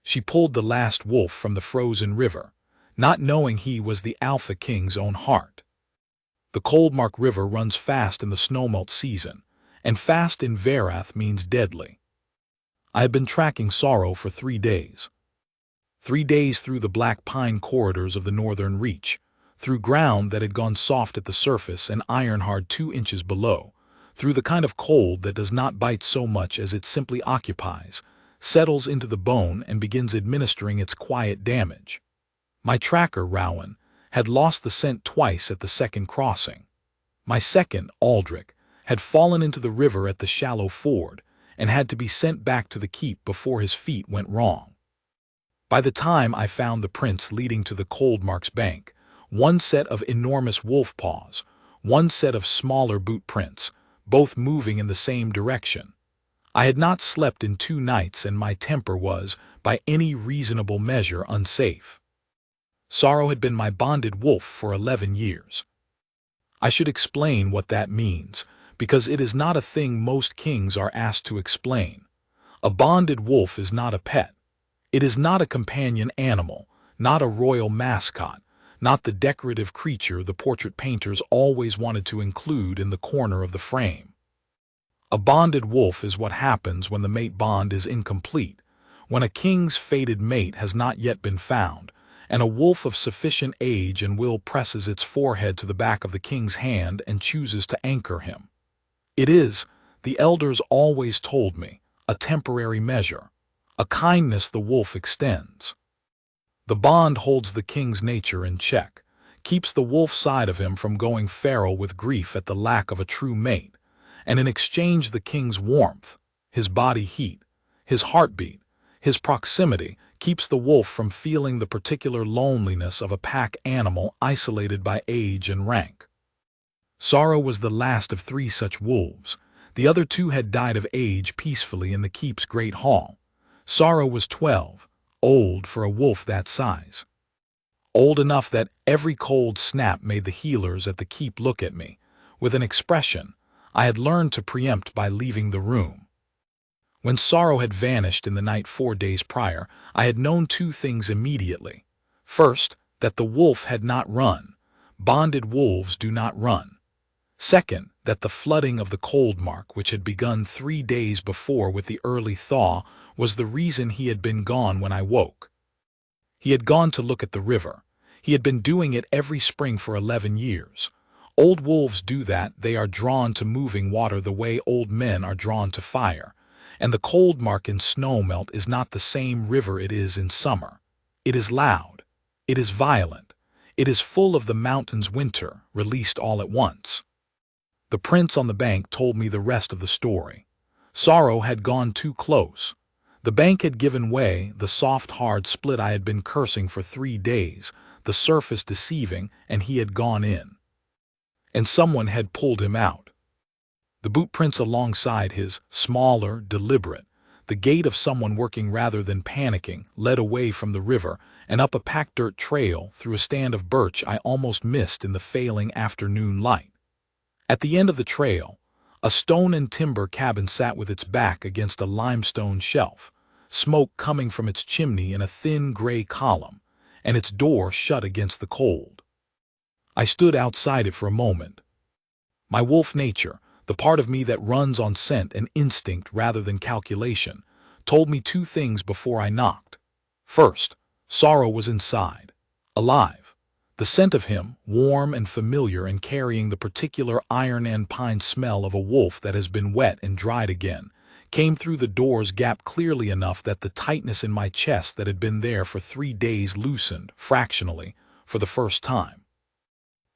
She pulled the last wolf from the frozen river, not knowing he was the Alpha King's own heart. The Coldmark River runs fast in the snowmelt season, and fast in Varath means deadly. I had been tracking Sorrow for 3 days. 3 days through the black pine corridors of the northern reach, through ground that had gone soft at the surface and iron-hard 2 inches below, through the kind of cold that does not bite so much as it simply occupies, settles into the bone and begins administering its quiet damage. My tracker, Rowan, had lost the scent twice at the second crossing. My second, Aldrich, had fallen into the river at the shallow ford and had to be sent back to the keep before his feet went wrong. By the time I found the prints leading to the Coldmark's bank, 1 set of enormous wolf paws, 1 set of smaller boot prints, both moving in the same direction. I had not slept in 2 nights and my temper was, by any reasonable measure, unsafe. Sorrow had been my bonded wolf for 11 years. I should explain what that means, because it is not a thing most kings are asked to explain. A bonded wolf is not a pet. It is not a companion animal, not a royal mascot, not the decorative creature the portrait painters always wanted to include in the corner of the frame. A bonded wolf is what happens when the mate bond is incomplete, when a king's fated mate has not yet been found, and a wolf of sufficient age and will presses its forehead to the back of the king's hand and chooses to anchor him. It is, the elders always told me, a temporary measure, a kindness the wolf extends. The bond holds the king's nature in check, keeps the wolf side of him from going feral with grief at the lack of a true mate, and in exchange the king's warmth, his body heat, his heartbeat, his proximity, keeps the wolf from feeling the particular loneliness of a pack animal isolated by age and rank. Sorrow was the last of 3 such wolves. The other 2 had died of age peacefully in the keep's great hall. Sorrow was 12, old for a wolf that size. Old enough that every cold snap made the healers at the keep look at me, with an expression I had learned to preempt by leaving the room. When Sorrow had vanished in the night 4 days prior, I had known 2 things immediately. First, that the wolf had not run. Bonded wolves do not run. Second, that the flooding of the Coldmark, which had begun 3 days before with the early thaw, was the reason he had been gone when I woke. He had gone to look at the river. He had been doing it every spring for 11 years. Old wolves do that. They are drawn to moving water the way old men are drawn to fire. And the Coldmark in snowmelt is not the same river it is in summer. It is loud. It is violent. It is full of the mountain's winter, released all at once. The prints on the bank told me the rest of the story. Sorrow had gone too close. The bank had given way, the soft, hard split I had been cursing for 3 days, the surface deceiving, and he had gone in. And someone had pulled him out. The boot prints alongside his, smaller, deliberate, the gait of someone working rather than panicking, led away from the river and up a packed dirt trail through a stand of birch I almost missed in the failing afternoon light. At the end of the trail, a stone and timber cabin sat with its back against a limestone shelf, smoke coming from its chimney in a thin gray column, and its door shut against the cold. I stood outside it for a moment. My wolf nature, the part of me that runs on scent and instinct rather than calculation, told me 2 things before I knocked. First, Sorrow was inside, alive. The scent of him, warm and familiar and carrying the particular iron and pine smell of a wolf that has been wet and dried again, came through the door's gap clearly enough that the tightness in my chest that had been there for 3 days loosened, fractionally, for the first time.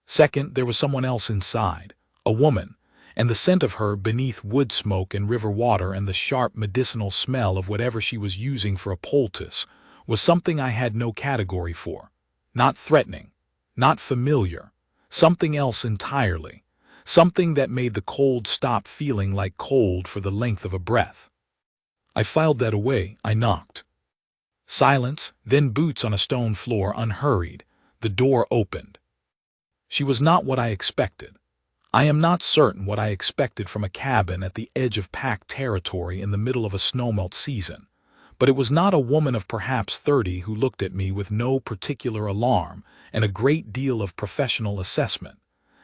Second, there was someone else inside, a woman, and the scent of her beneath wood smoke and river water and the sharp medicinal smell of whatever she was using for a poultice was something I had no category for. Not threatening, not familiar, something else entirely, something that made the cold stop feeling like cold for the length of a breath. I filed that away. I knocked. Silence, then boots on a stone floor, unhurried. The door opened. She was not what I expected. I am not certain what I expected from a cabin at the edge of packed territory in the middle of a snowmelt season, But it was not a woman of perhaps 30 who looked at me with no particular alarm and a great deal of professional assessment,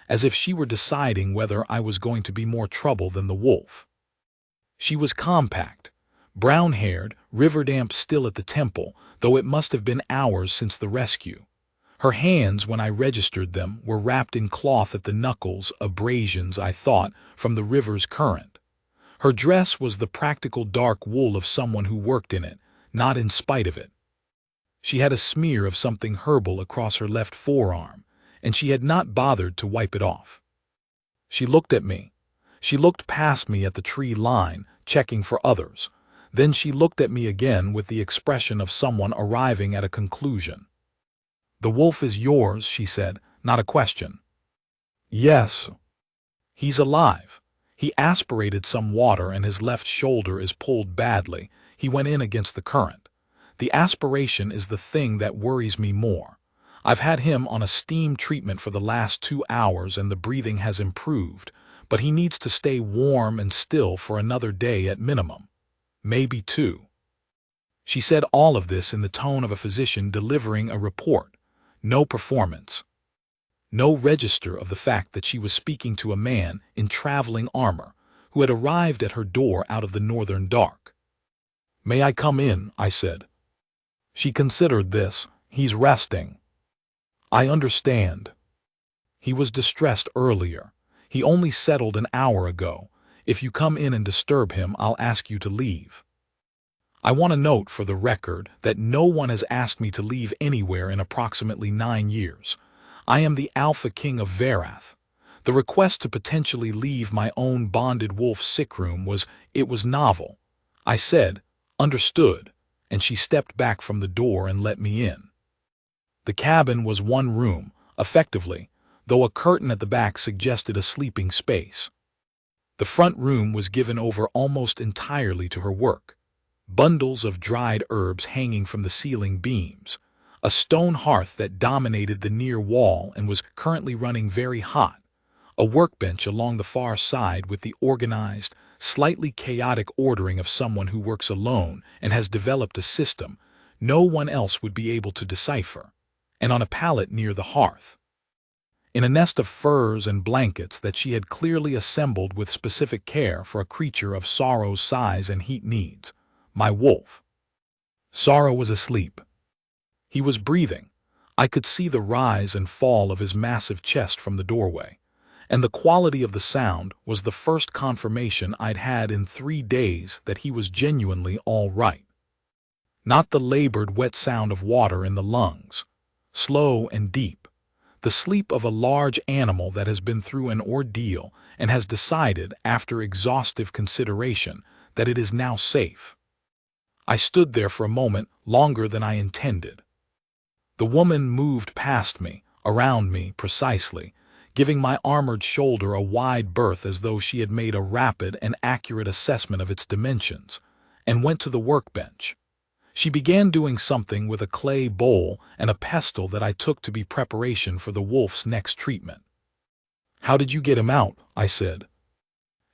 as if she were deciding whether I was going to be more trouble than the wolf. She was compact, brown-haired, river-damp still at the temple, though it must have been hours since the rescue. Her hands, when I registered them, were wrapped in cloth at the knuckles, abrasions, I thought, from the river's current. Her dress was the practical dark wool of someone who worked in it, not in spite of it. She had a smear of something herbal across her left forearm, and she had not bothered to wipe it off. She looked at me. She looked past me at the tree line, checking for others. Then she looked at me again with the expression of someone arriving at a conclusion. "The wolf is yours," she said, not a question. "Yes. He's alive. He aspirated some water and his left shoulder is pulled badly. He went in against the current. The aspiration is the thing that worries me more. I've had him on a steam treatment for the last 2 hours and the breathing has improved, but he needs to stay warm and still for another day at minimum. Maybe 2. She said all of this in the tone of a physician delivering a report. No performance. No register of the fact that she was speaking to a man in traveling armor who had arrived at her door out of the northern dark. "May I come in?" I said. She considered this. "He's resting." "I understand. He was distressed earlier. He only settled an hour ago. If you come in and disturb him, I'll ask you to leave." I want to note for the record that no one has asked me to leave anywhere in approximately 9 years. I am the Alpha King of Verath. The request to potentially leave my own bonded wolf sickroom was novel. I said, "Understood," and she stepped back from the door and let me in. The cabin was one room, effectively, though a curtain at the back suggested a sleeping space. The front room was given over almost entirely to her work. Bundles of dried herbs hanging from the ceiling beams, a stone hearth that dominated the near wall and was currently running very hot, a workbench along the far side with the organized, slightly chaotic ordering of someone who works alone and has developed a system no one else would be able to decipher, and on a pallet near the hearth. In a nest of furs and blankets that she had clearly assembled with specific care for a creature of Sorrow's size and heat needs, my wolf. Sorrow was asleep. He was breathing. I could see the rise and fall of his massive chest from the doorway, and the quality of the sound was the first confirmation I'd had in 3 days that he was genuinely all right. Not the labored, wet sound of water in the lungs. Slow and deep. The sleep of a large animal that has been through an ordeal and has decided, after exhaustive consideration, that it is now safe. I stood there for a moment longer than I intended. The woman moved past me, around me precisely, giving my armored shoulder a wide berth as though she had made a rapid and accurate assessment of its dimensions, and went to the workbench. She began doing something with a clay bowl and a pestle that I took to be preparation for the wolf's next treatment. "How did you get him out?" I said.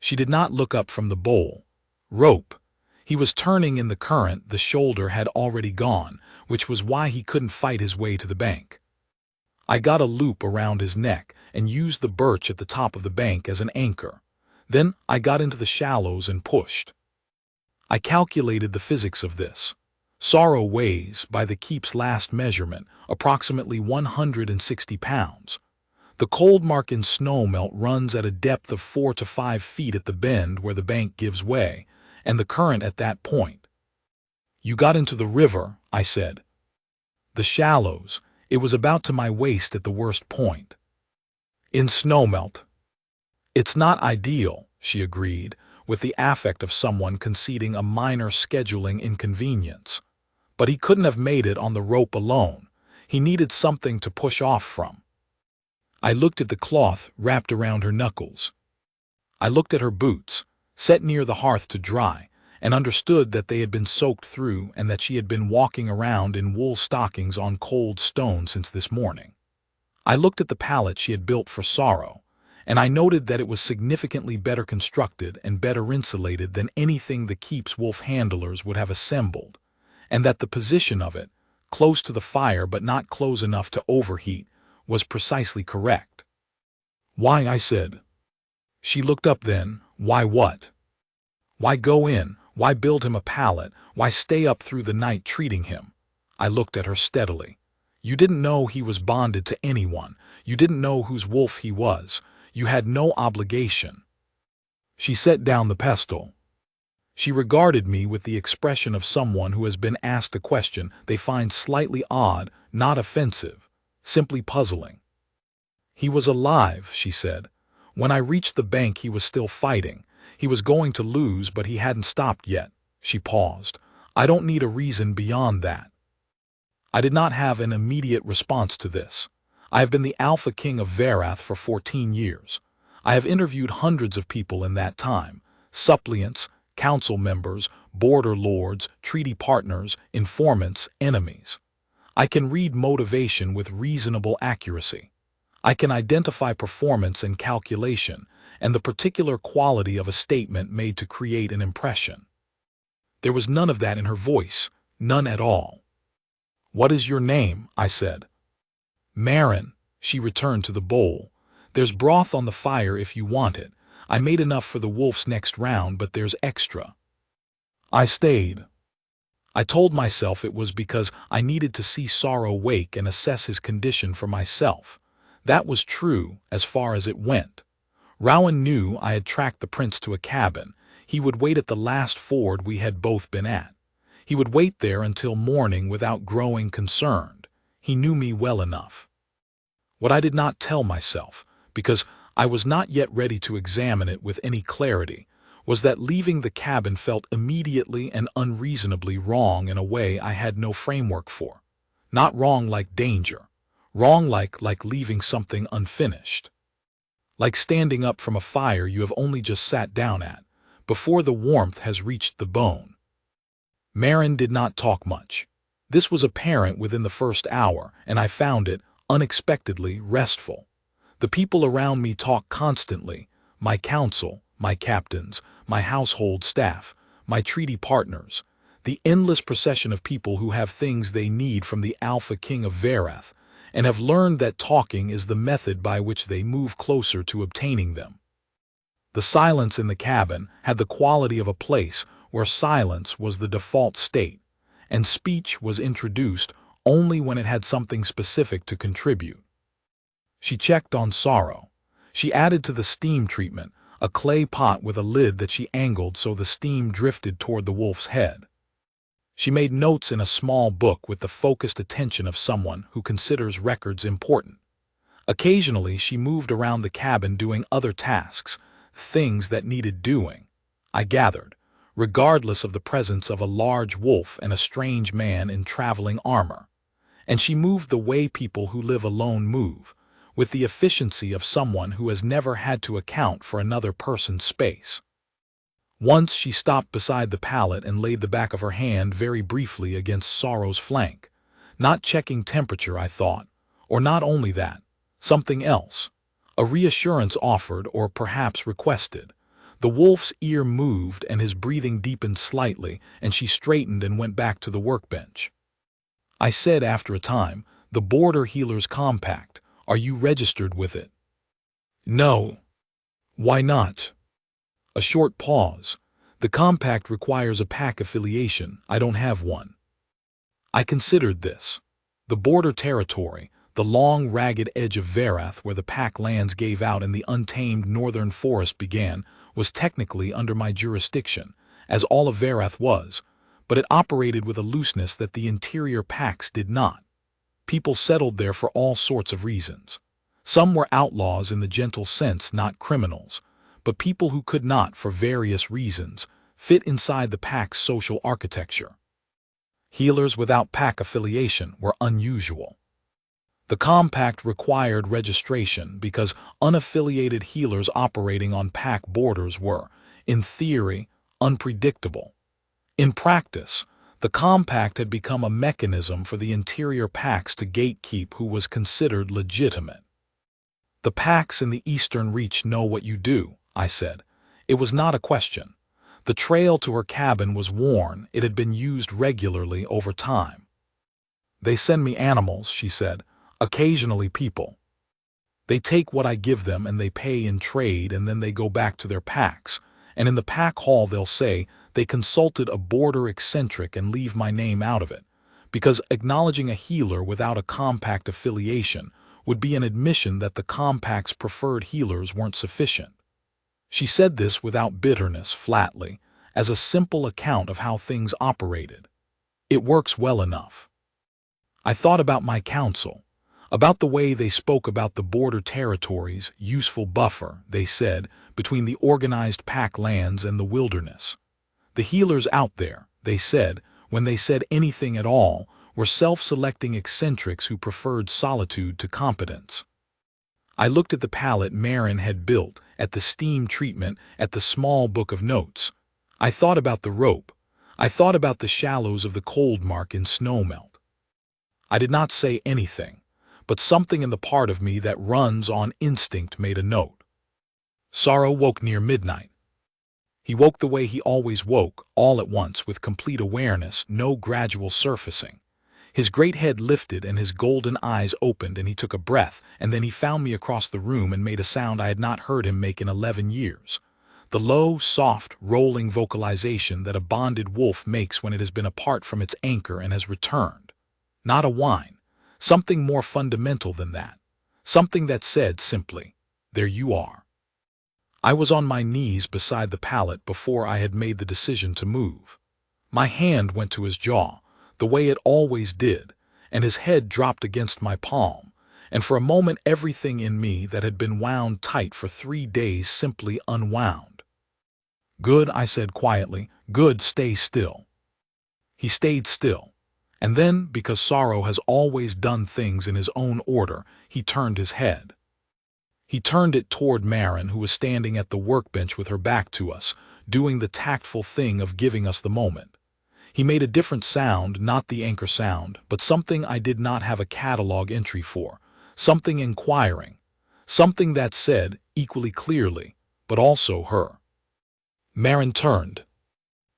She did not look up from the bowl. "Rope. He was turning in the current. The shoulder had already gone, which was why he couldn't fight his way to the bank. I got a loop around his neck and used the birch at the top of the bank as an anchor. Then I got into the shallows and pushed. I calculated the physics of this. Sorrow weighs, by the keep's last measurement, approximately 160 pounds. The Coldmark in snowmelt runs at a depth of 4 to 5 feet at the bend where the bank gives way, and the current at that point. "You got into the river," I said. "The shallows. It was about to my waist at the worst point." "In snowmelt." "It's not ideal," she agreed, with the affect of someone conceding a minor scheduling inconvenience. "But he couldn't have made it on the rope alone. He needed something to push off from." I looked at the cloth wrapped around her knuckles. I looked at her boots, set near the hearth to dry, and understood that they had been soaked through and that she had been walking around in wool stockings on cold stone since this morning. I looked at the pallet she had built for Sorrow, and I noted that it was significantly better constructed and better insulated than anything the keep's wolf handlers would have assembled, and that the position of it, close to the fire but not close enough to overheat, was precisely correct. "Why?" I said. She looked up then. "Why what? Why go in? Why build him a pallet? Why stay up through the night treating him?" I looked at her steadily. "You didn't know he was bonded to anyone. You didn't know whose wolf he was. You had no obligation." She set down the pestle. She regarded me with the expression of someone who has been asked a question they find slightly odd, not offensive, simply puzzling. "He was alive," she said. "When I reached the bank he was still fighting. He was going to lose, but he hadn't stopped yet." She paused. "I don't need a reason beyond that." I did not have an immediate response to this. I have been the Alpha King of Varath for 14 years. I have interviewed hundreds of people in that time, suppliants, council members, border lords, treaty partners, informants, enemies. I can read motivation with reasonable accuracy. I can identify performance and calculation, and the particular quality of a statement made to create an impression. There was none of that in her voice, none at all. "What is your name?" I said. "Marin." She returned to the bowl. "There's broth on the fire if you want it. I made enough for the wolf's next round, but there's extra." I stayed. I told myself it was because I needed to see Sorrow wake and assess his condition for myself. That was true as far as it went. Rowan knew I had tracked the prince to a cabin. He would wait at the last ford we had both been at. He would wait there until morning without growing concerned. He knew me well enough. What I did not tell myself, because I was not yet ready to examine it with any clarity, was that leaving the cabin felt immediately and unreasonably wrong in a way I had no framework for. Not wrong like danger. Wrong like leaving something unfinished. Like standing up from a fire you have only just sat down at, before the warmth has reached the bone. Marin did not talk much. This was apparent within the first hour, and I found it, unexpectedly, restful. The people around me talk constantly, my council, my captains, my household staff, my treaty partners, the endless procession of people who have things they need from the Alpha King of Varath, and have learned that talking is the method by which they move closer to obtaining them. The silence in the cabin had the quality of a place where silence was the default state, and speech was introduced only when it had something specific to contribute. She checked on Sorrow. She added to the steam treatment a clay pot with a lid that she angled so the steam drifted toward the wolf's head. She made notes in a small book with the focused attention of someone who considers records important. Occasionally she moved around the cabin doing other tasks, things that needed doing, I gathered, regardless of the presence of a large wolf and a strange man in traveling armor. And she moved the way people who live alone move, with the efficiency of someone who has never had to account for another person's space. Once she stopped beside the pallet and laid the back of her hand very briefly against Sorrow's flank. Not checking temperature, I thought. Or not only that, something else. A reassurance offered or perhaps requested. The wolf's ear moved and his breathing deepened slightly, and she straightened and went back to the workbench. I said after a time, "The Border Healers Compact. Are you registered with it?" "No." "Why not?" A short pause. "The compact requires a pack affiliation. I don't have one." I considered this. The border territory, the long, ragged edge of Varath where the pack lands gave out and the untamed northern forest began, was technically under my jurisdiction, as all of Varath was, but it operated with a looseness that the interior packs did not. People settled there for all sorts of reasons. Some were outlaws in the gentle sense, not criminals, but people who could not, for various reasons, fit inside the pack's social architecture. Healers without pack affiliation were unusual. The compact required registration because unaffiliated healers operating on pack borders were, in theory, unpredictable. In practice, the compact had become a mechanism for the interior packs to gatekeep who was considered legitimate. "The packs in the Eastern Reach know what you do," I said. It was not a question. The trail to her cabin was worn, it had been used regularly over time. "They send me animals," she said, "occasionally people. They take what I give them and they pay in trade, and then they go back to their packs, and in the pack hall they'll say they consulted a border eccentric and leave my name out of it, because acknowledging a healer without a compact affiliation would be an admission that the compact's preferred healers weren't sufficient." She said this without bitterness, flatly, as a simple account of how things operated. It works well enough. I thought about my council, about the way they spoke about the border territories, useful buffer, they said, between the organized pack lands and the wilderness. The healers out there, they said, when they said anything at all, were self-selecting eccentrics who preferred solitude to competence. I looked at the pallet Marin had built, at the steam treatment, at the small book of notes. I thought about the rope. I thought about the shallows of the Coldmark in snowmelt. I did not say anything, but something in the part of me that runs on instinct made a note. Sorrow woke near midnight. He woke the way he always woke, all at once, with complete awareness, no gradual surfacing. His great head lifted and his golden eyes opened, and he took a breath, and then he found me across the room and made a sound I had not heard him make in 11 years. The low, soft, rolling vocalization that a bonded wolf makes when it has been apart from its anchor and has returned. Not a whine. Something more fundamental than that. Something that said simply, "There you are." I was on my knees beside the pallet before I had made the decision to move. My hand went to his jaw, the way it always did, and his head dropped against my palm, and for a moment everything in me that had been wound tight for 3 days simply unwound. "Good," I said quietly, "good, stay still." He stayed still, and then, because Sorrow has always done things in his own order, he turned his head. He turned it toward Marin, who was standing at the workbench with her back to us, doing the tactful thing of giving us the moment. He made a different sound, not the anchor sound, but something I did not have a catalog entry for, something inquiring, something that said, equally clearly, but also her. Marin turned.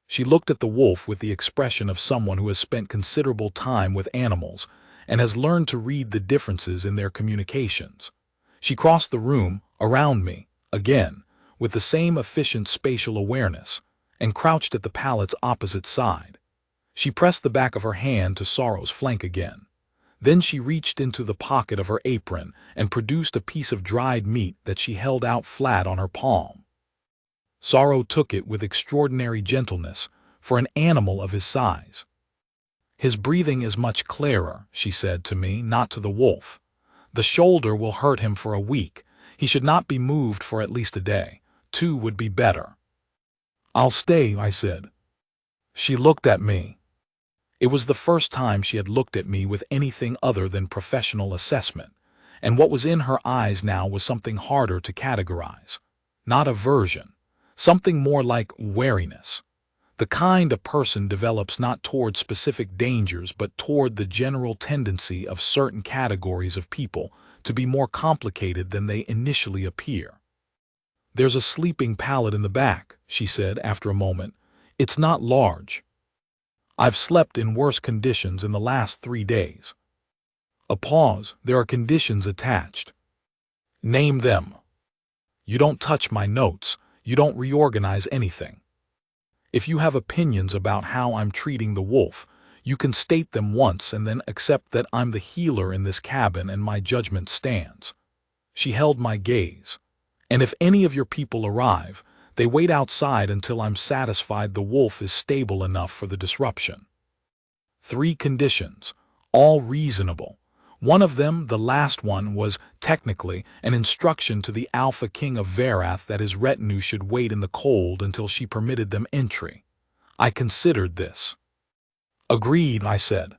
She looked at the wolf with the expression of someone who has spent considerable time with animals and has learned to read the differences in their communications. She crossed the room, around me, again, with the same efficient spatial awareness, and crouched at the pallet's opposite side. She pressed the back of her hand to Sorrow's flank again. Then she reached into the pocket of her apron and produced a piece of dried meat that she held out flat on her palm. Sorrow took it with extraordinary gentleness for an animal of his size. "His breathing is much clearer," she said to me, not to the wolf. "The shoulder will hurt him for a week. He should not be moved for at least a day. 2 would be better." "I'll stay," I said. She looked at me. It was the first time she had looked at me with anything other than professional assessment, and what was in her eyes now was something harder to categorize. Not aversion, something more like wariness. The kind a person develops not toward specific dangers but toward the general tendency of certain categories of people to be more complicated than they initially appear. "There's a sleeping pallet in the back," she said after a moment. "It's not large. I've slept in worse conditions in the last 3 days." A pause. "There are conditions attached." "Name them." "You don't touch my notes. You don't reorganize anything. If you have opinions about how I'm treating the wolf, you can state them once and then accept that I'm the healer in this cabin and my judgment stands." She held my gaze. "And if any of your people arrive, they wait outside until I'm satisfied the wolf is stable enough for the disruption." 3 conditions, all reasonable. One of them, the last one, was, technically, an instruction to the Alpha King of Verath that his retinue should wait in the cold until she permitted them entry. I considered this. "Agreed," I said.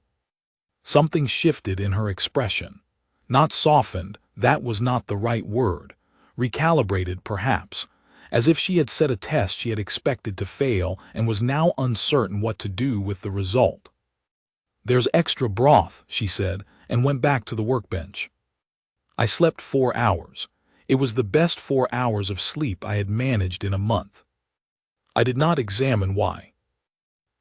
Something shifted in her expression. Not softened, that was not the right word. Recalibrated, perhaps, as if she had set a test she had expected to fail and was now uncertain what to do with the result. "There's extra broth," she said, and went back to the workbench. I slept 4 hours. It was the best 4 hours of sleep I had managed in a month. I did not examine why.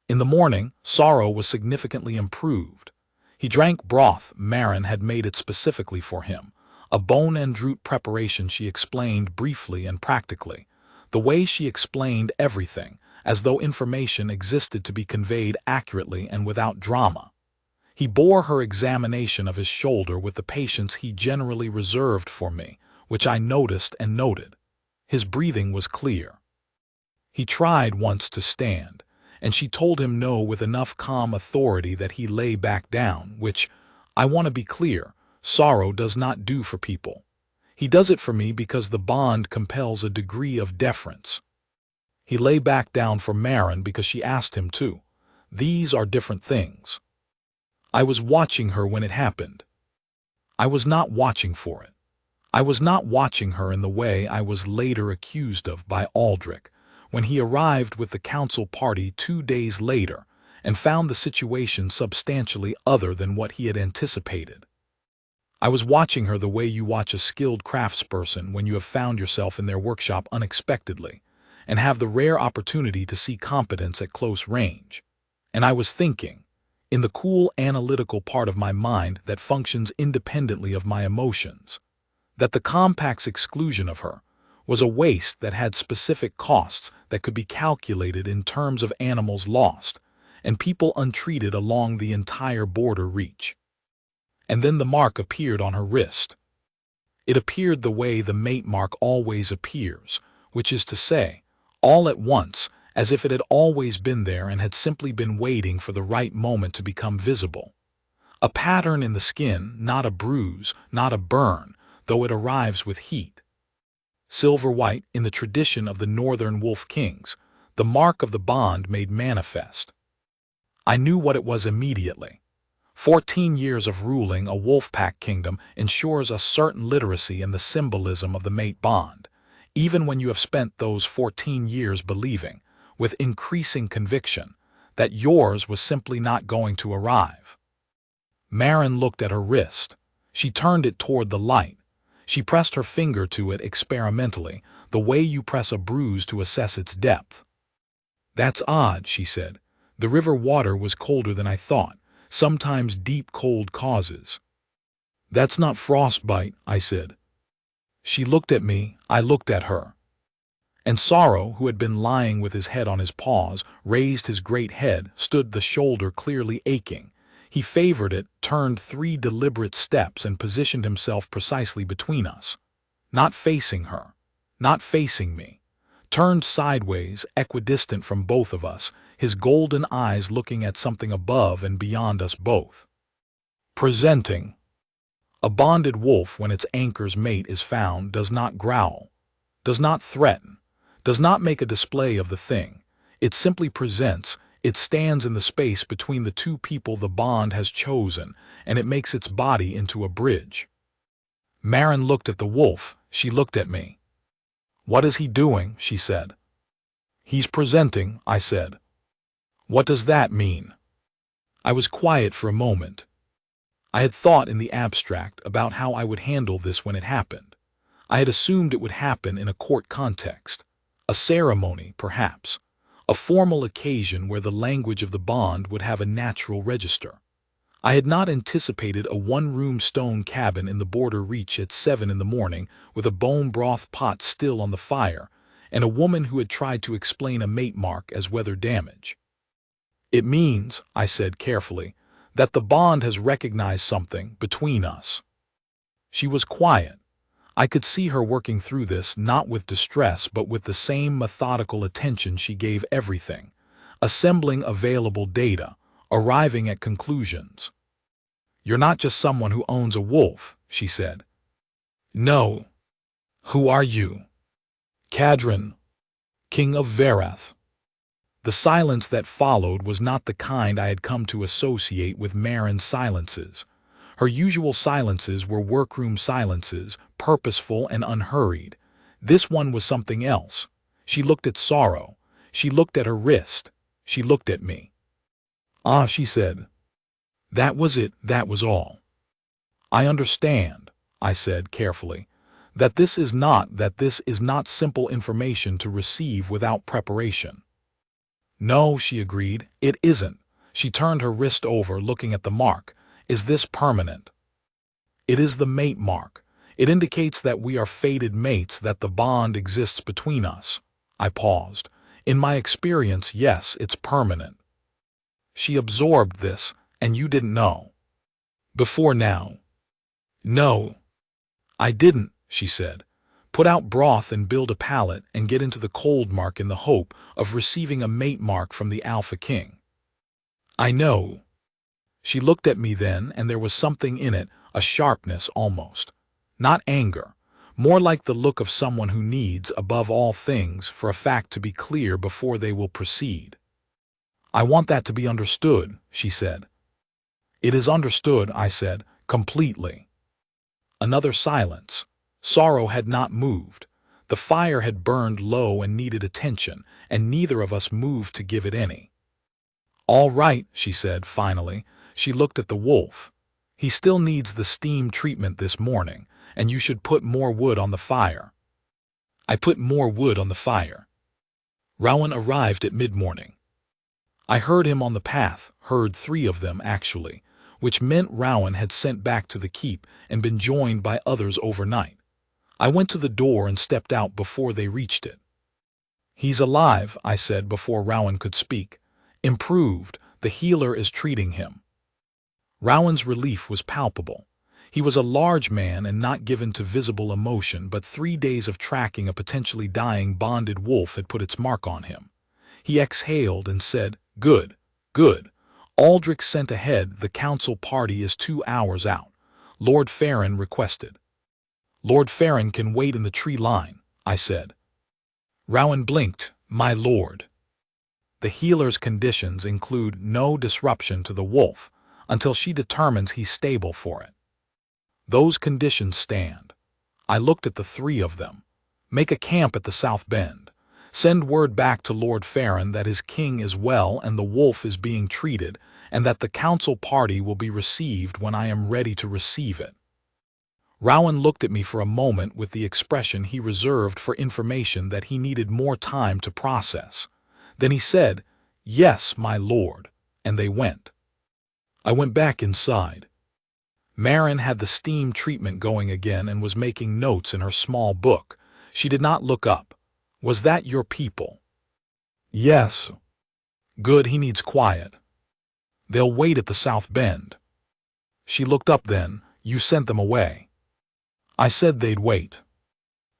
In the morning, Sorrow was significantly improved. He drank broth Maren had made it specifically for him, a bone and root preparation she explained briefly and practically, the way she explained everything, as though information existed to be conveyed accurately and without drama. He bore her examination of his shoulder with the patience he generally reserved for me, which I noticed and noted. His breathing was clear. He tried once to stand, and she told him no with enough calm authority that he lay back down, which, I want to be clear, Sorrow does not do for people. He does it for me because the bond compels a degree of deference. He lay back down for Maren because she asked him to. These are different things. I was watching her when it happened. I was not watching for it. I was not watching her in the way I was later accused of by Aldrich, when he arrived with the council party 2 days later and found the situation substantially other than what he had anticipated. I was watching her the way you watch a skilled craftsperson when you have found yourself in their workshop unexpectedly and have the rare opportunity to see competence at close range. And I was thinking, in the cool analytical part of my mind that functions independently of my emotions, that the compact's exclusion of her was a waste that had specific costs that could be calculated in terms of animals lost and people untreated along the entire border reach. And then the mark appeared on her wrist. It appeared the way the mate mark always appears, which is to say, all at once, as if it had always been there and had simply been waiting for the right moment to become visible. A pattern in the skin, not a bruise, not a burn, though it arrives with heat. Silver white, in the tradition of the northern wolf kings, the mark of the bond made manifest. I knew what it was immediately. 14 years of ruling a wolf pack kingdom ensures a certain literacy in the symbolism of the mate bond, even when you have spent those 14 years believing, with increasing conviction, that yours was simply not going to arrive. Maren looked at her wrist. She turned it toward the light. She pressed her finger to it experimentally, the way you press a bruise to assess its depth. "That's odd," she said. "The river water was colder than I thought. Sometimes deep cold causes." "That's not frostbite," I said. She looked at me, I looked at her. And Sorrow, who had been lying with his head on his paws, raised his great head, stood the shoulder clearly aching. He favored it, turned 3 deliberate steps and positioned himself precisely between us. Not facing her, not facing me. Turned sideways, equidistant from both of us, his golden eyes looking at something above and beyond us both. Presenting. A bonded wolf, when its anchor's mate is found, does not growl, does not threaten, does not make a display of the thing. It simply presents. It stands in the space between the two people the bond has chosen, and it makes its body into a bridge. Maren looked at the wolf. She looked at me. "What is he doing?" she said. "He's presenting," I said. "What does that mean?" I was quiet for a moment. I had thought in the abstract about how I would handle this when it happened. I had assumed it would happen in a court context, a ceremony, perhaps, a formal occasion where the language of the bond would have a natural register. I had not anticipated a one-room stone cabin in the border reach at 7 in the morning with a bone broth pot still on the fire and a woman who had tried to explain a mate mark as weather damage. "It means," I said carefully, "that the bond has recognized something between us." She was quiet. I could see her working through this, not with distress but with the same methodical attention she gave everything, assembling available data, arriving at conclusions. "You're not just someone who owns a wolf," she said. "No. Who are you?" "Kadrin, King of Verath." The silence that followed was not the kind I had come to associate with Maren's silences. Her usual silences were workroom silences, purposeful and unhurried. This one was something else. She looked at Sorrow. She looked at her wrist. She looked at me. "Ah," she said. "That was it, that was all." "I understand," I said carefully, that this is not simple information to receive without preparation. No, she agreed, it isn't. She turned her wrist over, looking at the mark. Is this permanent? It is the mate mark. It indicates that we are fated mates, that the bond exists between us. I paused. In my experience, yes, it's permanent. She absorbed this, and you didn't know. Before now. No, I didn't, she said. Put out broth and build a pallet and get into the cold mark in the hope of receiving a mate mark from the Alpha King. I know. She looked at me then, and there was something in it, a sharpness almost. Not anger, more like the look of someone who needs, above all things, for a fact to be clear before they will proceed. I want that to be understood, she said. It is understood, I said, completely. Another silence. Sorrow had not moved. The fire had burned low and needed attention, and neither of us moved to give it any. All right, she said, finally. She looked at the wolf. He still needs the steam treatment this morning, and you should put more wood on the fire. I put more wood on the fire. Rowan arrived at mid-morning. I heard him on the path, heard 3 of them actually, which meant Rowan had sent back to the keep and been joined by others overnight. I went to the door and stepped out before they reached it. He's alive, I said before Rowan could speak. Improved, the healer is treating him. Rowan's relief was palpable. He was a large man and not given to visible emotion, but 3 days of tracking a potentially dying bonded wolf had put its mark on him. He exhaled and said, Good, good. Aldrich sent ahead, the council party is 2 hours out. Lord Farron requested. Lord Farron can wait in the tree line, I said. Rowan blinked, my lord. The healer's conditions include no disruption to the wolf until she determines he's stable for it. Those conditions stand. I looked at the 3 of them. Make a camp at the South Bend. Send word back to Lord Farron that his king is well and the wolf is being treated, and that the council party will be received when I am ready to receive it. Rowan looked at me for a moment with the expression he reserved for information that he needed more time to process. Then he said, Yes, my lord, and they went. I went back inside. Marin had the steam treatment going again and was making notes in her small book. She did not look up. Was that your people? Yes. Good, he needs quiet. They'll wait at the South Bend. She looked up then. You sent them away. I said they'd wait.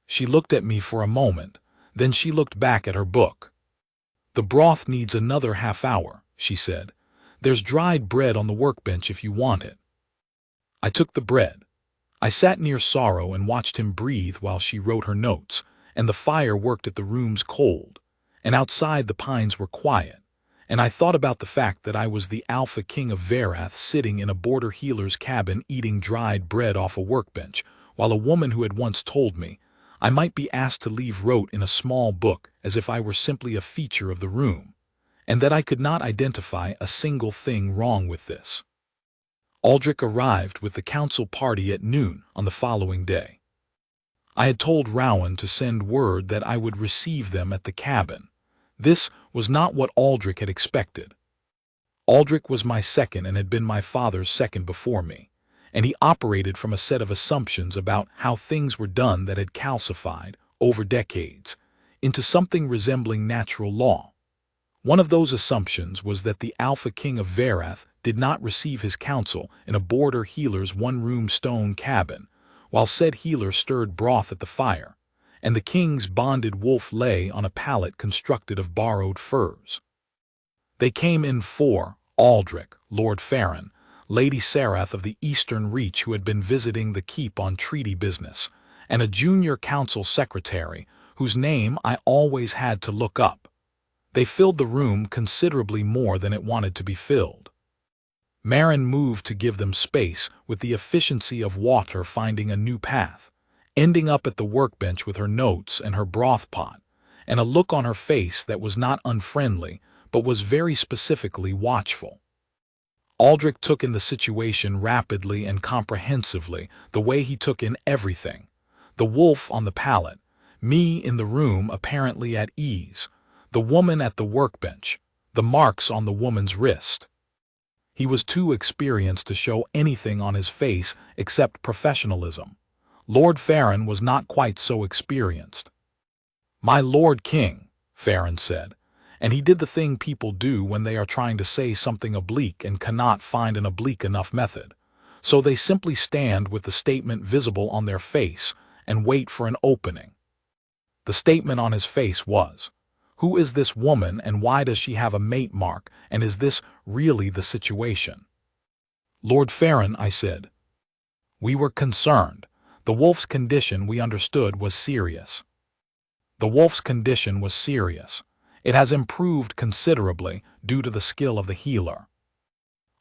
She looked at me for a moment, then she looked back at her book. The broth needs another half hour, she said. There's dried bread on the workbench if you want it. I took the bread. I sat near Sorrow and watched him breathe while she wrote her notes, and the fire worked at the room's cold, and outside the pines were quiet, and I thought about the fact that I was the Alpha King of Verath sitting in a border healer's cabin eating dried bread off a workbench, while a woman who had once told me I might be asked to leave wrote in a small book as if I were simply a feature of the room, and that I could not identify a single thing wrong with this. Aldrich arrived with the council party at noon on the following day. I had told Rowan to send word that I would receive them at the cabin. This was not what Aldrich had expected. Aldrich was my second and had been my father's second before me, and he operated from a set of assumptions about how things were done that had calcified, over decades, into something resembling natural law. One of those assumptions was that the Alpha King of Verath did not receive his counsel in a border healer's one-room stone cabin, while said healer stirred broth at the fire, and the king's bonded wolf lay on a pallet constructed of borrowed furs. They came in 4, Aldrich, Lord Farron, Lady Sarath of the Eastern Reach who had been visiting the keep on treaty business, and a junior council secretary whose name I always had to look up. They filled the room considerably more than it wanted to be filled. Marin moved to give them space with the efficiency of water finding a new path, ending up at the workbench with her notes and her broth pot, and a look on her face that was not unfriendly but was very specifically watchful. Aldrich took in the situation rapidly and comprehensively, the way he took in everything. The wolf on the pallet, me in the room apparently at ease, the woman at the workbench, The marks on the woman's wrist. He was too experienced to show anything on his face except professionalism. Lord Farron was not quite so experienced. "My Lord King," Farron said, and he did the thing people do when they are trying to say something oblique and cannot find an oblique enough method. So they simply stand with the statement visible on their face and wait for an opening. The statement on his face was, "Who is this woman and why does she have a mate mark, and is this really the situation?" "Lord Farron," I said. We were concerned. The wolf's condition, we understood, was serious. The wolf's condition was serious. It has improved considerably due to the skill of the healer.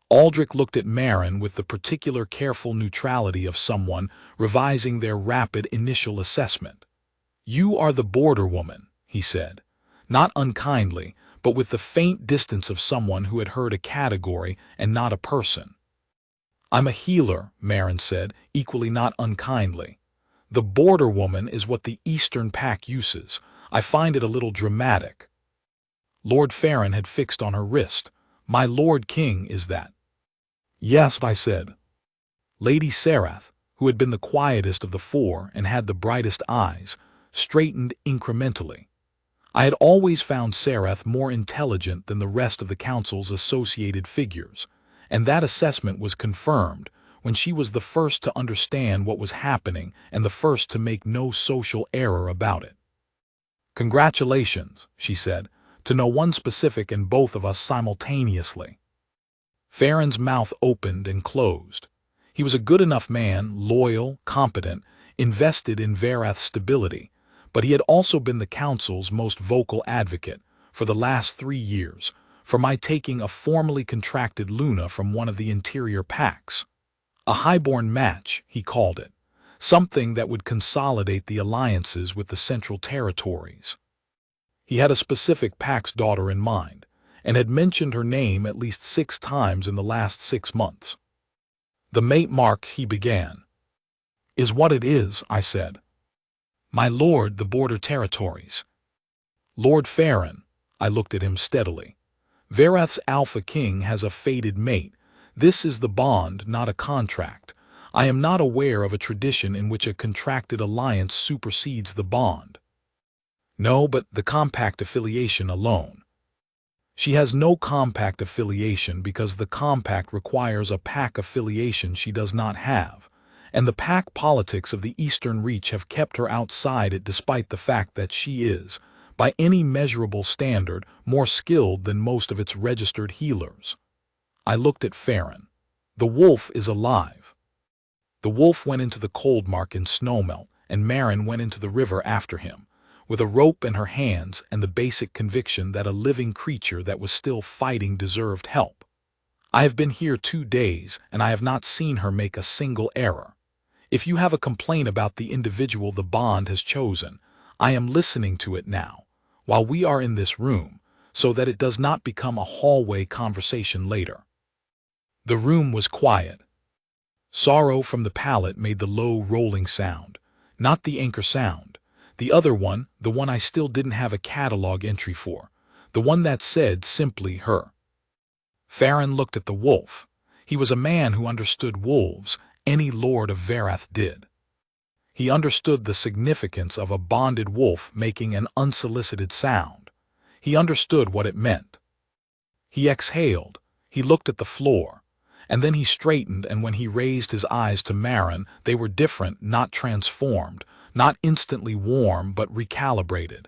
Aldrich looked at Marin with the particular careful neutrality of someone revising their rapid initial assessment. "You are the border woman," he said, not unkindly, but with the faint distance of someone who had heard a category and not a person. "I'm a healer," Marin said, equally not unkindly. "The border woman is what the Eastern Pack uses. I find it a little dramatic." Lord Farron had fixed on her wrist. "My Lord King, is that?" "Yes," I said. Lady Sarath, who had been the quietest of the four and had the brightest eyes, straightened incrementally. I had always found Sarath more intelligent than the rest of the council's associated figures, and that assessment was confirmed when she was the first to understand what was happening and the first to make no social error about it. "Congratulations," she said, to no one specific and both of us simultaneously. Farron's mouth opened and closed. He was a good enough man, loyal, competent, invested in Verath's stability, but he had also been the council's most vocal advocate, for the last 3 years, for my taking a formally contracted Luna from one of the interior packs. A highborn match, he called it, something that would consolidate the alliances with the Central Territories. He had a specific pack's daughter in mind, and had mentioned her name at least 6 times in the last 6 months. "The mate mark," he began. "Is what it is," I said. "My lord, the border territories." "Lord Farron," I looked at him steadily. "Verath's Alpha King has a fated mate. This is the bond, not a contract. I am not aware of a tradition in which a contracted alliance supersedes the bond." "No, but the compact affiliation alone." "She has no compact affiliation because the compact requires a pack affiliation she does not have, and the pack politics of the Eastern Reach have kept her outside it despite the fact that she is, by any measurable standard, more skilled than most of its registered healers." I looked at Farron. "The wolf is alive." The wolf went into the Coldmark in Snowmelt, and Marin went into the river after him, with a rope in her hands and the basic conviction that a living creature that was still fighting deserved help. I have been here 2 days, and I have not seen her make a single error. If you have a complaint about the individual the bond has chosen, I am listening to it now, while we are in this room, so that it does not become a hallway conversation later. The room was quiet. Sorrow from the pallet made the low rolling sound, not the anchor sound. The other one, the one I still didn't have a catalog entry for, the one that said simply her. Farron looked at the wolf. He was a man who understood wolves. Any lord of Verath did. He understood the significance of a bonded wolf making an unsolicited sound. He understood what it meant. He exhaled. He looked at the floor. And then he straightened, and when he raised his eyes to Marin, they were different, not transformed, not instantly warm, but recalibrated.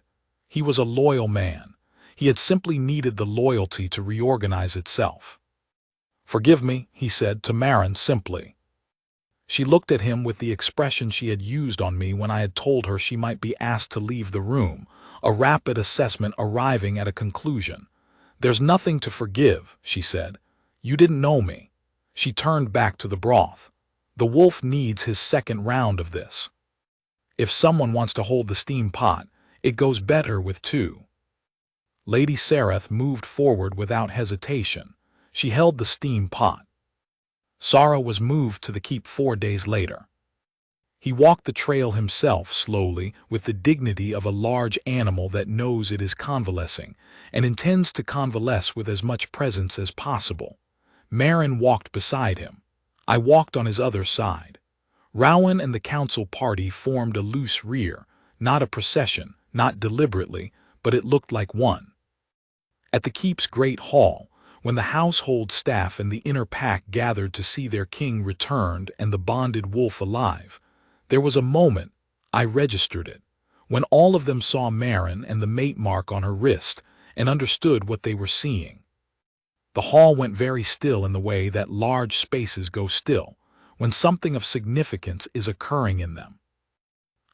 He was a loyal man. He had simply needed the loyalty to reorganize itself. "Forgive me," he said to Marin simply. She looked at him with the expression she had used on me when I had told her she might be asked to leave the room, a rapid assessment arriving at a conclusion. "There's nothing to forgive," she said. "You didn't know me." She turned back to the broth. "The wolf needs his 2nd round of this. If someone wants to hold the steam pot, it goes better with 2. Lady Sarath moved forward without hesitation. She held the steam pot. Sara was moved to the keep 4 days later. He walked the trail himself slowly, with the dignity of a large animal that knows it is convalescing, and intends to convalesce with as much presence as possible. Maren walked beside him. I walked on his other side. Rowan and the council party formed a loose rear, not a procession, not deliberately, but it looked like one. At the keep's great hall, when the household staff and the inner pack gathered to see their king returned and the bonded wolf alive, there was a moment, I registered it, when all of them saw Maren and the mate mark on her wrist and understood what they were seeing. The hall went very still in the way that large spaces go still when something of significance is occurring in them.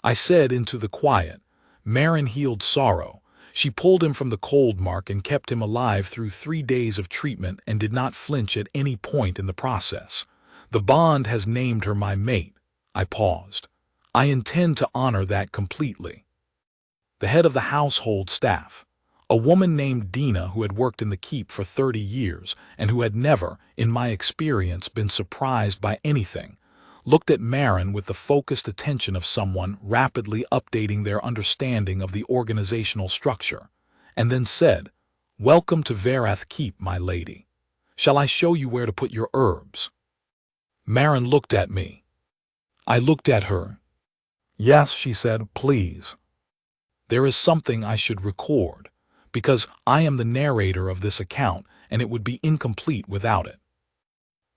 I said into the quiet, Maren healed Sorrow. She pulled him from the cold mark and kept him alive through 3 days of treatment and did not flinch at any point in the process. The bond has named her my mate. I paused. I intend to honor that completely. The head of the household staff, a woman named Dina who had worked in the keep for 30 years and who had never, in my experience, been surprised by anything, looked at Maren with the focused attention of someone rapidly updating their understanding of the organizational structure, and then said, "Welcome to Verath Keep, my lady. Shall I show you where to put your herbs?" Maren looked at me. I looked at her. "Yes," she said, "please. There is something I should record, because I am the narrator of this account and it would be incomplete without it."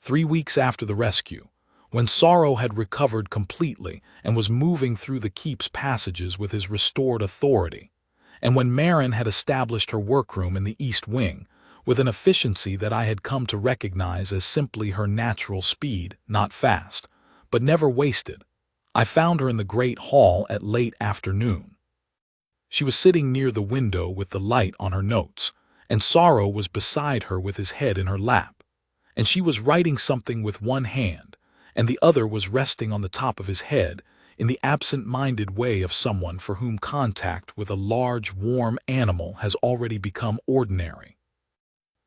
3 weeks after the rescue, when Sorrow had recovered completely and was moving through the keep's passages with his restored authority, and when Maren had established her workroom in the East Wing, with an efficiency that I had come to recognize as simply her natural speed, not fast, but never wasted, I found her in the great hall at late afternoon. She was sitting near the window with the light on her notes, and Sorrow was beside her with his head in her lap, and she was writing something with one hand, and the other was resting on the top of his head in the absent-minded way of someone for whom contact with a large, warm animal has already become ordinary.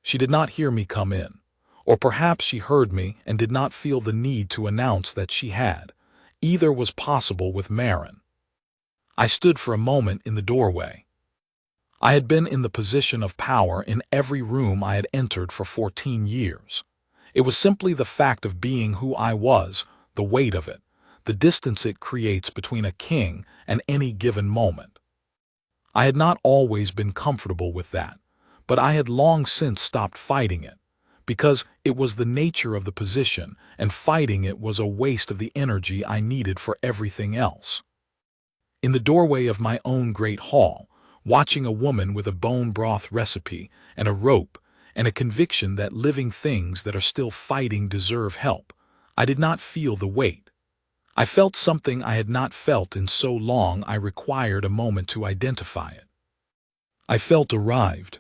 She did not hear me come in, or perhaps she heard me and did not feel the need to announce that she had. Either was possible with Maren. I stood for a moment in the doorway. I had been in the position of power in every room I had entered for 14 years. It was simply the fact of being who I was, the weight of it, the distance it creates between a king and any given moment. I had not always been comfortable with that, but I had long since stopped fighting it, because it was the nature of the position, and fighting it was a waste of the energy I needed for everything else. In the doorway of my own great hall, watching a woman with a bone broth recipe and a rope and a conviction that living things that are still fighting deserve help, I did not feel the weight. I felt something I had not felt in so long I required a moment to identify it. I felt arrived.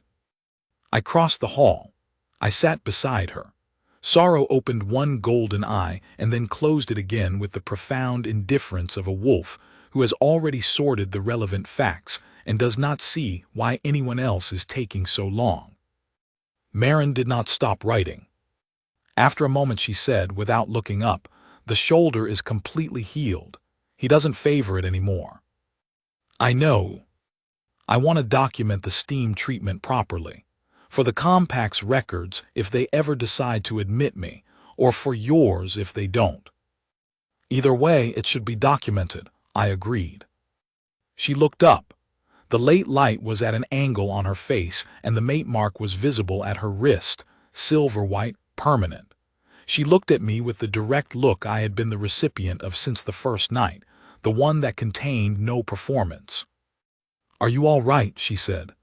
I crossed the hall. I sat beside her. Sorrow opened one golden eye and then closed it again with the profound indifference of a wolf who has already sorted the relevant facts and does not see why anyone else is taking so long. Maren did not stop writing. After a moment she said, without looking up, "The shoulder is completely healed. He doesn't favor it anymore." "I know. I want to document the steam treatment properly. For the Compact's records if they ever decide to admit me, or for yours if they don't. Either way, it should be documented," I agreed. She looked up. The late light was at an angle on her face, and the mate mark was visible at her wrist, silver-white, permanent. She looked at me with the direct look I had been the recipient of since the first night, the one that contained no performance. "Are you all right?" she said.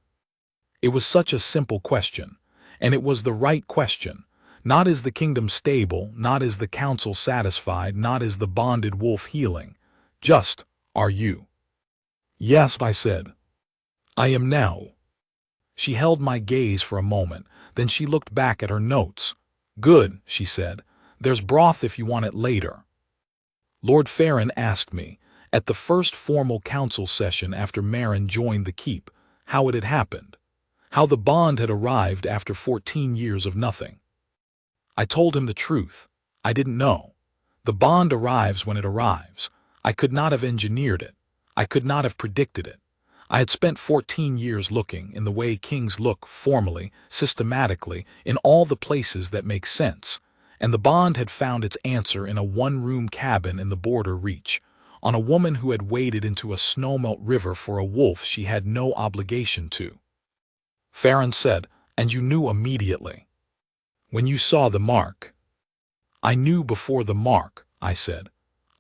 It was such a simple question, and it was the right question. Not is the kingdom stable, not is the council satisfied, not is the bonded wolf healing. Just, are you? "Yes," I said. "I am now." She held my gaze for a moment, then she looked back at her notes. "Good," she said. "There's broth if you want it later." Lord Farron asked me, at the first formal council session after Maren joined the keep, how it had happened. How the bond had arrived after 14 years of nothing. I told him the truth. I didn't know. The bond arrives when it arrives. I could not have engineered it. I could not have predicted it. I had spent 14 years looking, in the way kings look, formally, systematically, in all the places that make sense, and the bond had found its answer in a one-room cabin in the border reach, on a woman who had waded into a snowmelt river for a wolf she had no obligation to. Farron said, "And you knew immediately. When you saw the mark." "I knew before the mark," I said.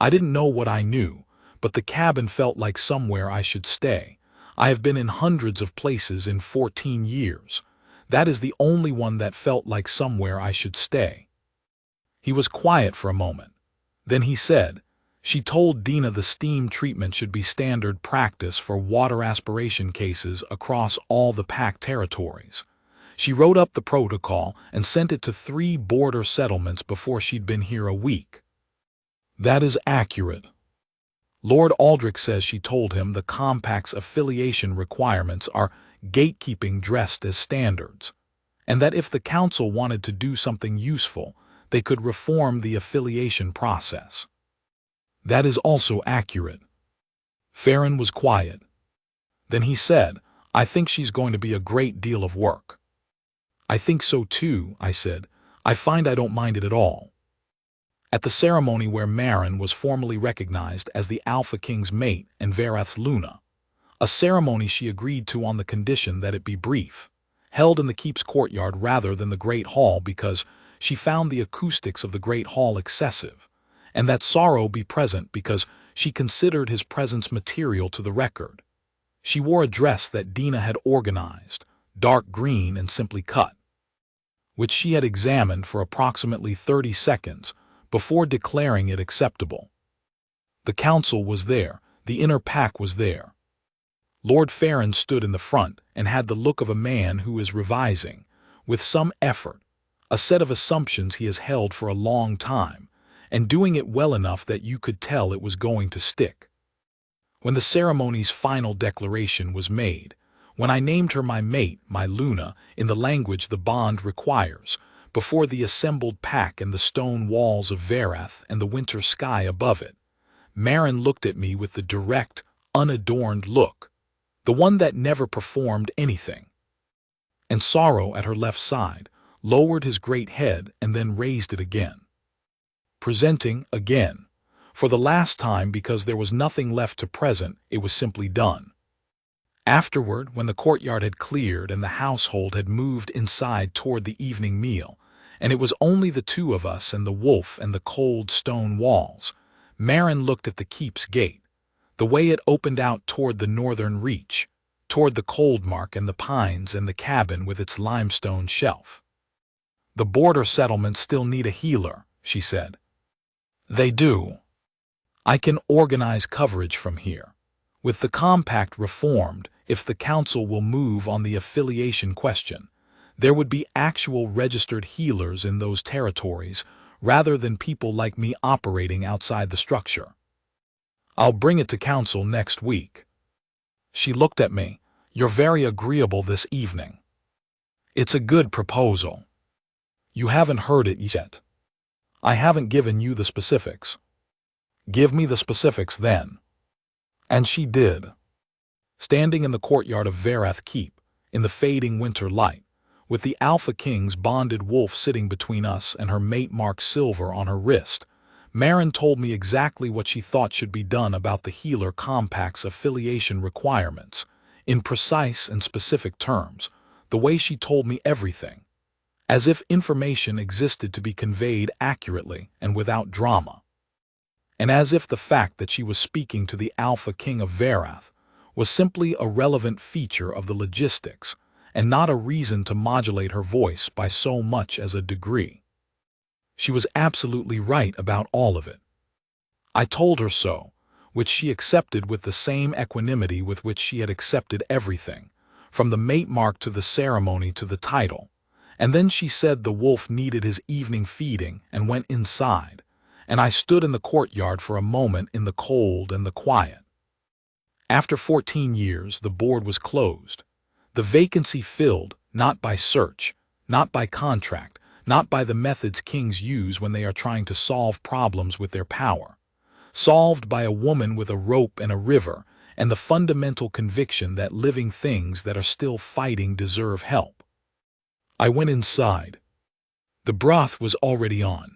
"I didn't know what I knew, but the cabin felt like somewhere I should stay. I have been in hundreds of places in 14 years. That is the only one that felt like somewhere I should stay." He was quiet for a moment. Then he said, "She told Dina the steam treatment should be standard practice for water aspiration cases across all the PAC territories. She wrote up the protocol and sent it to 3 border settlements before she'd been here a week." "That is accurate." Lord Aldrich says she told him the compact's affiliation requirements are gatekeeping dressed as standards, and that if the council wanted to do something useful, they could reform the affiliation process. "That is also accurate." Farron was quiet. Then he said, "I think she's going to be a great deal of work." "I think so too," I said. "I find I don't mind it at all." At the ceremony where Maren was formally recognized as the Alpha King's mate and Varath's Luna, a ceremony she agreed to on the condition that it be brief, held in the keep's courtyard rather than the Great Hall because she found the acoustics of the Great Hall excessive, and that Sorrow be present because she considered his presence material to the record. She wore a dress that Dina had organized, dark green and simply cut, which she had examined for approximately 30 seconds before declaring it acceptable. The council was there, the inner pack was there. Lord Farron stood in the front and had the look of a man who is revising, with some effort, a set of assumptions he has held for a long time, and doing it well enough that you could tell it was going to stick. When the ceremony's final declaration was made, when I named her my mate, my Luna, in the language the bond requires, before the assembled pack and the stone walls of Varath and the winter sky above it, Maren looked at me with the direct, unadorned look, the one that never performed anything. And Sorrow at her left side lowered his great head and then raised it again, presenting again, for the last time because there was nothing left to present, it was simply done. Afterward, when the courtyard had cleared and the household had moved inside toward the evening meal, and it was only the 2 of us and the wolf and the cold stone walls, Maren looked at the keep's gate, the way it opened out toward the northern reach, toward the Coldmark and the pines and the cabin with its limestone shelf. "The border settlements still need a healer," she said. "They do. I can organize coverage from here. With the compact reformed, if the council will move on the affiliation question, there would be actual registered healers in those territories rather than people like me operating outside the structure. I'll bring it to council next week." She looked at me. "You're very agreeable this evening." "It's a good proposal." "You haven't heard it yet. I haven't given you the specifics." "Give me the specifics then." And she did. Standing in the courtyard of Varath Keep, in the fading winter light, with the Alpha King's bonded wolf sitting between us and her mate marked silver on her wrist, Maren told me exactly what she thought should be done about the Healer Compact's affiliation requirements, in precise and specific terms, the way she told me everything, as if information existed to be conveyed accurately and without drama, and as if the fact that she was speaking to the Alpha King of Varath was simply a relevant feature of the logistics, and not a reason to modulate her voice by so much as a degree. She was absolutely right about all of it. I told her so, which she accepted with the same equanimity with which she had accepted everything, from the mate mark to the ceremony to the title, and then she said the wolf needed his evening feeding and went inside, and I stood in the courtyard for a moment in the cold and the quiet. After 14 years, the board was closed. The vacancy filled, not by search, not by contract, not by the methods kings use when they are trying to solve problems with their power. solved by a woman with a rope and a river, and the fundamental conviction that living things that are still fighting deserve help. I went inside. The broth was already on.